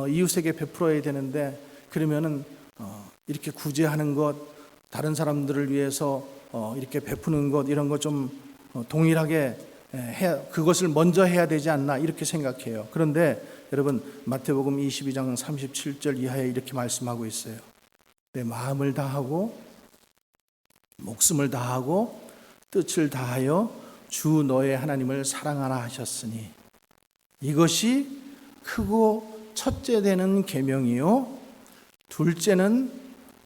이웃에게 베풀어야 되는데, 그러면은 이렇게 구제하는 것, 다른 사람들을 위해서 이렇게 베푸는 것, 이런 것 좀 동일하게 그것을 먼저 해야 되지 않나, 이렇게 생각해요. 그런데 여러분, 마태복음 22장 37절 이하에 이렇게 말씀하고 있어요. 내 마음을 다하고 목숨을 다하고 뜻을 다하여 주 너의 하나님을 사랑하라 하셨으니 이것이 크고 첫째 되는 계명이요 둘째는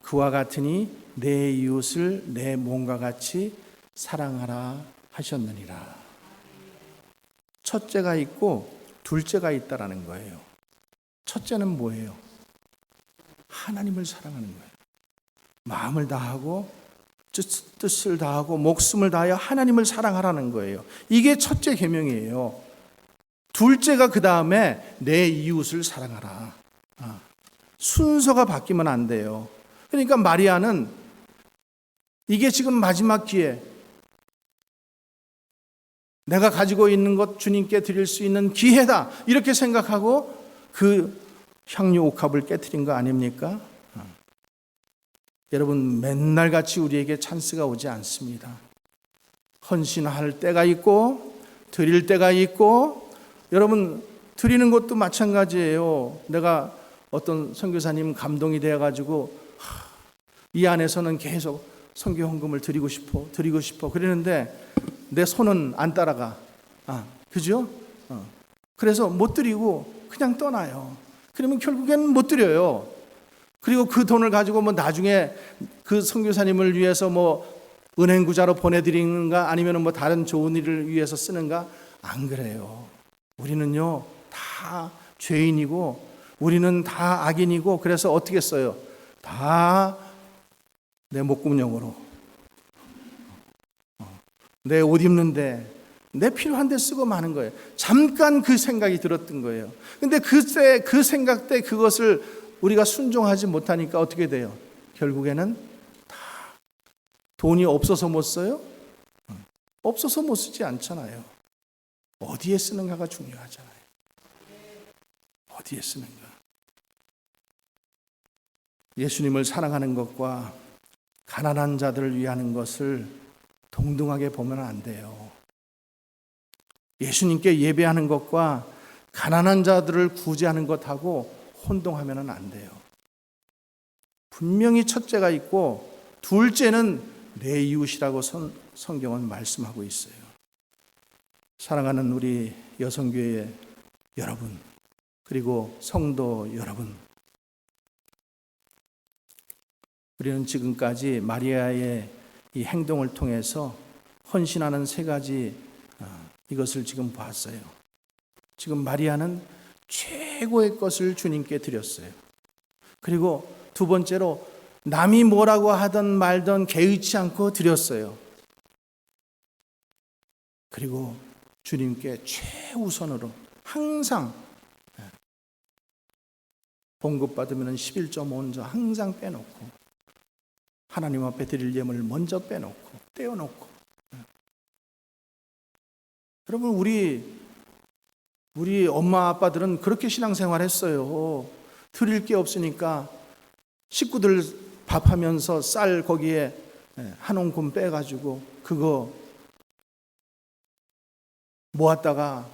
그와 같으니 내 이웃을 내 몸과 같이 사랑하라 하셨느니라. 첫째가 있고 둘째가 있다라는 거예요. 첫째는 뭐예요? 하나님을 사랑하는 거예요. 마음을 다하고 뜻을 다하고 목숨을 다하여 하나님을 사랑하라는 거예요. 이게 첫째 계명이에요. 둘째가 그 다음에 내 이웃을 사랑하라. 순서가 바뀌면 안 돼요. 그러니까 마리아는 이게 지금 마지막 기회, 내가 가지고 있는 것 주님께 드릴 수 있는 기회다, 이렇게 생각하고 그 향유 옥합을 깨트린 거 아닙니까? 여러분, 맨날 같이 우리에게 찬스가 오지 않습니다. 헌신할 때가 있고 드릴 때가 있고, 여러분 드리는 것도 마찬가지예요. 내가 어떤 선교사님 감동이 되어가지고 이 안에서는 계속 선교 헌금을 드리고 싶어 그러는데 내 손은 안 따라가. 그죠? 그래서 못 드리고 그냥 떠나요. 그러면 결국에는 못 드려요. 그리고 그 돈을 가지고 뭐 나중에 그 선교사님을 위해서 뭐 은행구자로 보내드리는가, 아니면 뭐 다른 좋은 일을 위해서 쓰는가? 안 그래요. 우리는요 다 죄인이고 우리는 다 악인이고, 그래서 어떻게 써요? 다 내 목금용으로, 내 옷 입는데, 내 필요한 데 쓰고 마는 거예요. 잠깐 그 생각이 들었던 거예요. 근데 그때 그 생각 때 그것을 우리가 순종하지 못하니까 어떻게 돼요? 결국에는 다 돈이 없어서 못 써요? 없어서 못 쓰지 않잖아요. 어디에 쓰는가가 중요하잖아요. 어디에 쓰는가. 예수님을 사랑하는 것과 가난한 자들을 위하는 것을 동등하게 보면 안 돼요. 예수님께 예배하는 것과 가난한 자들을 구제하는 것하고 혼동하면 안 돼요. 분명히 첫째가 있고 둘째는 내 이웃이라고 성경은 말씀하고 있어요. 사랑하는 우리 여성교회 여러분, 그리고 성도 여러분, 우리는 지금까지 마리아의 이 행동을 통해서 헌신하는 세 가지 이것을 지금 봤어요. 지금 마리아는 최고의 것을 주님께 드렸어요. 그리고 두 번째로 남이 뭐라고 하든 말든 개의치 않고 드렸어요. 그리고 주님께 최우선으로 항상 봉급받으면 11.5조 항상 빼놓고 하나님 앞에 드릴 예물을 먼저 빼놓고 떼어놓고. 여러분, 우리 엄마 아빠들은 그렇게 신앙생활 했어요. 드릴 게 없으니까 식구들 밥하면서 쌀 거기에 한 옹금 빼가지고 그거 모았다가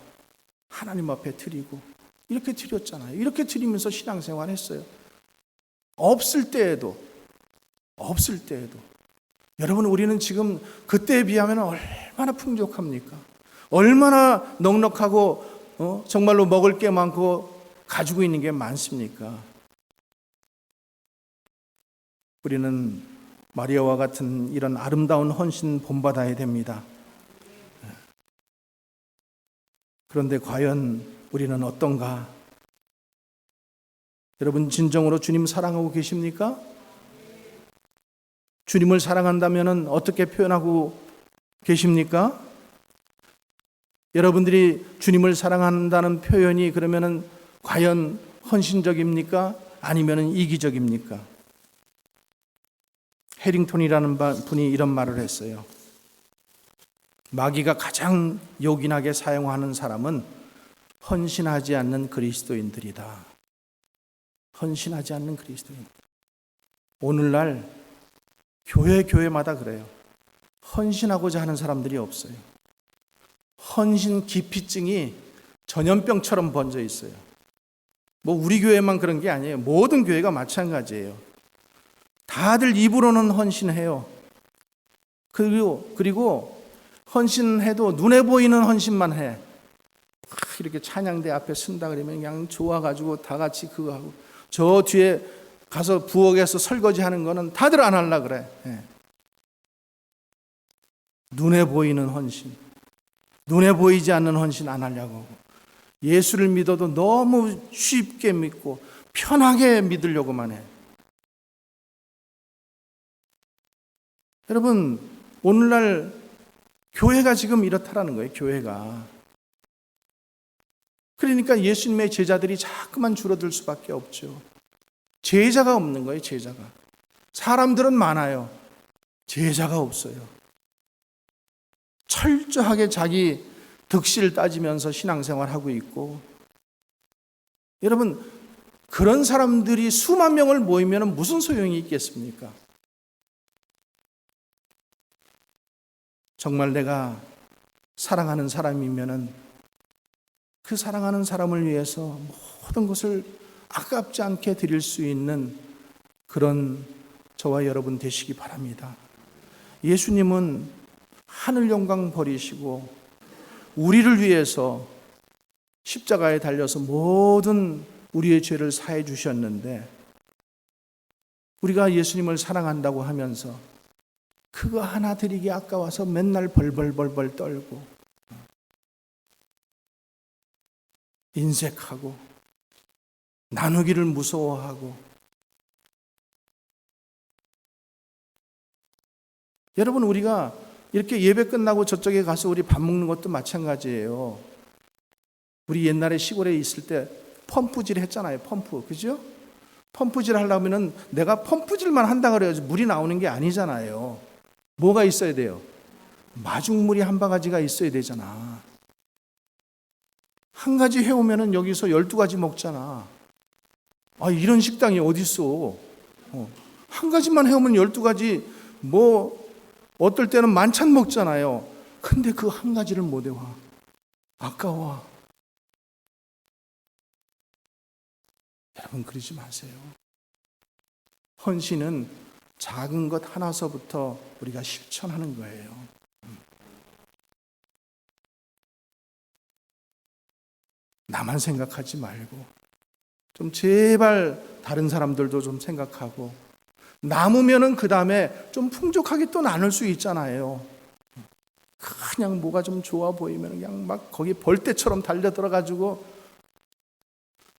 하나님 앞에 드리고 이렇게 드렸잖아요. 이렇게 드리면서 신앙생활 했어요. 없을 때에도. 여러분, 우리는 지금 그때에 비하면 얼마나 풍족합니까? 얼마나 넉넉하고 정말로 먹을 게 많고 가지고 있는 게 많습니까? 우리는 마리아와 같은 이런 아름다운 헌신 본받아야 됩니다. 그런데 과연 우리는 어떤가? 여러분 진정으로 주님 사랑하고 계십니까? 주님을 사랑한다면 어떻게 표현하고 계십니까? 여러분들이 주님을 사랑한다는 표현이 그러면은 과연 헌신적입니까? 아니면은 이기적입니까? 해링턴이라는 분이 이런 말을 했어요. 마귀가 가장 요긴하게 사용하는 사람은 헌신하지 않는 그리스도인들이다. 헌신하지 않는 그리스도인. 오늘날 교회마다 그래요. 헌신하고자 하는 사람들이 없어요. 헌신 기피증이 전염병처럼 번져 있어요. 뭐 우리 교회만 그런 게 아니에요. 모든 교회가 마찬가지예요. 다들 입으로는 헌신해요. 그리고 헌신해도 눈에 보이는 헌신만 해. 이렇게 찬양대 앞에 쓴다 그러면 그냥 좋아가지고 다 같이 그거 하고, 저 뒤에 가서 부엌에서 설거지 하는 거는 다들 안 하려 그래. 눈에 보이는 헌신, 눈에 보이지 않는 헌신 안 하려고 하고, 예수를 믿어도 너무 쉽게 믿고 편하게 믿으려고만 해. 여러분, 오늘날 교회가 지금 이렇다라는 거예요. 교회가. 그러니까 예수님의 제자들이 자꾸만 줄어들 수밖에 없죠. 제자가 없는 거예요. 제자가. 사람들은 많아요. 제자가 없어요. 철저하게 자기 득실 따지면서 신앙생활하고 있고, 여러분 그런 사람들이 수만 명을 모이면 무슨 소용이 있겠습니까? 정말 내가 사랑하는 사람이면은 그 사랑하는 사람을 위해서 모든 것을 아깝지 않게 드릴 수 있는 그런 저와 여러분 되시기 바랍니다. 예수님은 하늘 영광 버리시고 우리를 위해서 십자가에 달려서 모든 우리의 죄를 사해 주셨는데, 우리가 예수님을 사랑한다고 하면서 그거 하나 드리기 아까워서 맨날 벌벌 떨고 인색하고 나누기를 무서워하고, 여러분 우리가 이렇게 예배 끝나고 저쪽에 가서 우리 밥 먹는 것도 마찬가지예요. 우리 옛날에 시골에 있을 때 펌프질 했잖아요. 펌프. 그죠? 펌프질 하려면은 내가 펌프질만 한다 그래야지 물이 나오는 게 아니잖아요. 뭐가 있어야 돼요? 마중물이 한 바가지가 있어야 되잖아. 한 가지 해오면은 여기서 12가지 먹잖아. 아, 이런 식당이 어딨어. 한 가지만 해오면 12가지, 뭐 어떨 때는 만찬 먹잖아요. 근데 그 한 가지를 못 해와. 아까워. 여러분 그러지 마세요. 헌신은 작은 것 하나서부터 우리가 실천하는 거예요. 나만 생각하지 말고 좀 제발 다른 사람들도 좀 생각하고, 남으면은 그 다음에 좀 풍족하게 또 나눌 수 있잖아요. 그냥 뭐가 좀 좋아 보이면 그냥 막 거기 벌떼처럼 달려 들어가지고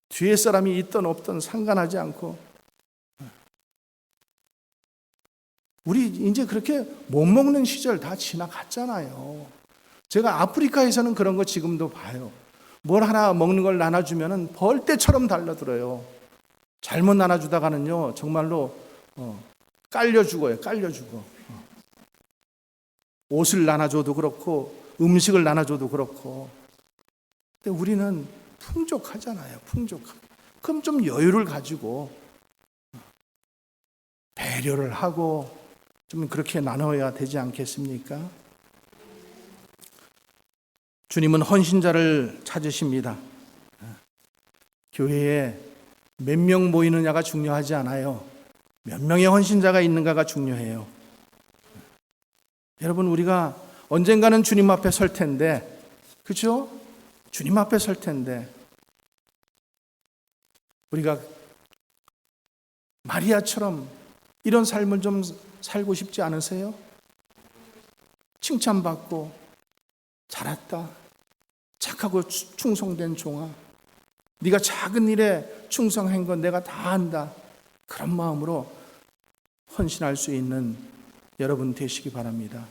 뒤에 사람이 있든 없든 상관하지 않고, 우리 이제 그렇게 못 먹는 시절 다 지나갔잖아요. 제가 아프리카에서는 그런 거 지금도 봐요. 뭘 하나 먹는 걸 나눠주면은 벌떼처럼 달려들어요. 잘못 나눠주다가는요 정말로 깔려 죽어요. 깔려 죽어. 옷을 나눠줘도 그렇고 음식을 나눠줘도 그렇고. 근데 우리는 풍족하잖아요. 풍족하고. 그럼 좀 여유를 가지고 배려를 하고 좀 그렇게 나눠야 되지 않겠습니까? 주님은 헌신자를 찾으십니다. 교회에 몇 명 모이느냐가 중요하지 않아요. 몇 명의 헌신자가 있는가가 중요해요. 여러분 우리가 언젠가는 주님 앞에 설 텐데, 그렇죠? 주님 앞에 설 텐데 우리가 마리아처럼 이런 삶을 좀 살고 싶지 않으세요? 칭찬받고 잘했다, 착하고 충성된 종아, 네가 작은 일에 충성한 건 내가 다 안다. 그런 마음으로 헌신할 수 있는 여러분 되시기 바랍니다.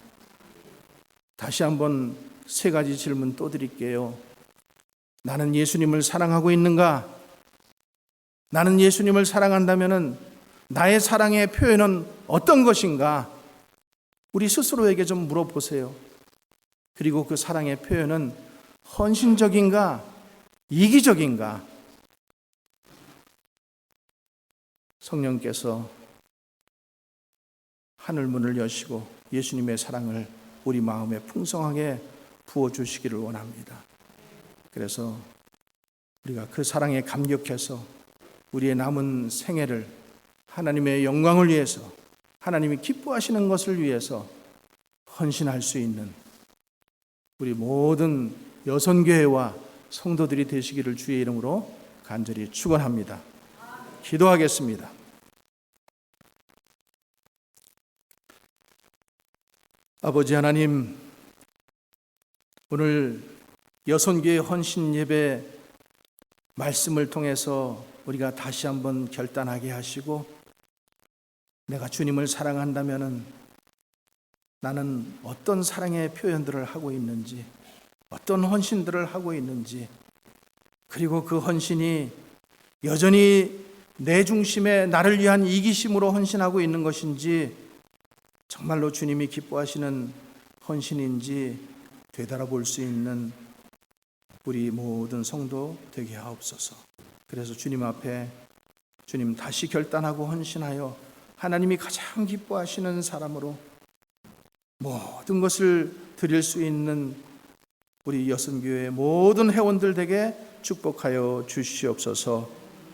다시 한번 세 가지 질문 또 드릴게요. 나는 예수님을 사랑하고 있는가? 나는 예수님을 사랑한다면 나의 사랑의 표현은 어떤 것인가? 우리 스스로에게 좀 물어보세요. 그리고 그 사랑의 표현은 헌신적인가? 이기적인가? 성령께서 하늘 문을 여시고 예수님의 사랑을 우리 마음에 풍성하게 부어주시기를 원합니다. 그래서 우리가 그 사랑에 감격해서 우리의 남은 생애를 하나님의 영광을 위해서, 하나님이 기뻐하시는 것을 위해서 헌신할 수 있는 우리 모든 여선교회와 성도들이 되시기를 주의 이름으로 간절히 축원합니다. 기도하겠습니다. 아버지 하나님, 오늘 여선교회 헌신 예배 말씀을 통해서 우리가 다시 한번 결단하게 하시고, 내가 주님을 사랑한다면 나는 어떤 사랑의 표현들을 하고 있는지, 어떤 헌신들을 하고 있는지, 그리고 그 헌신이 여전히 내 중심에 나를 위한 이기심으로 헌신하고 있는 것인지, 정말로 주님이 기뻐하시는 헌신인지 되돌아볼 수 있는 우리 모든 성도 되게 하옵소서. 그래서 주님 앞에 주님 다시 결단하고 헌신하여 하나님이 가장 기뻐하시는 사람으로 모든 것을 드릴 수 있는 우리 여선교회의 모든 회원들 되게 축복하여 주시옵소서.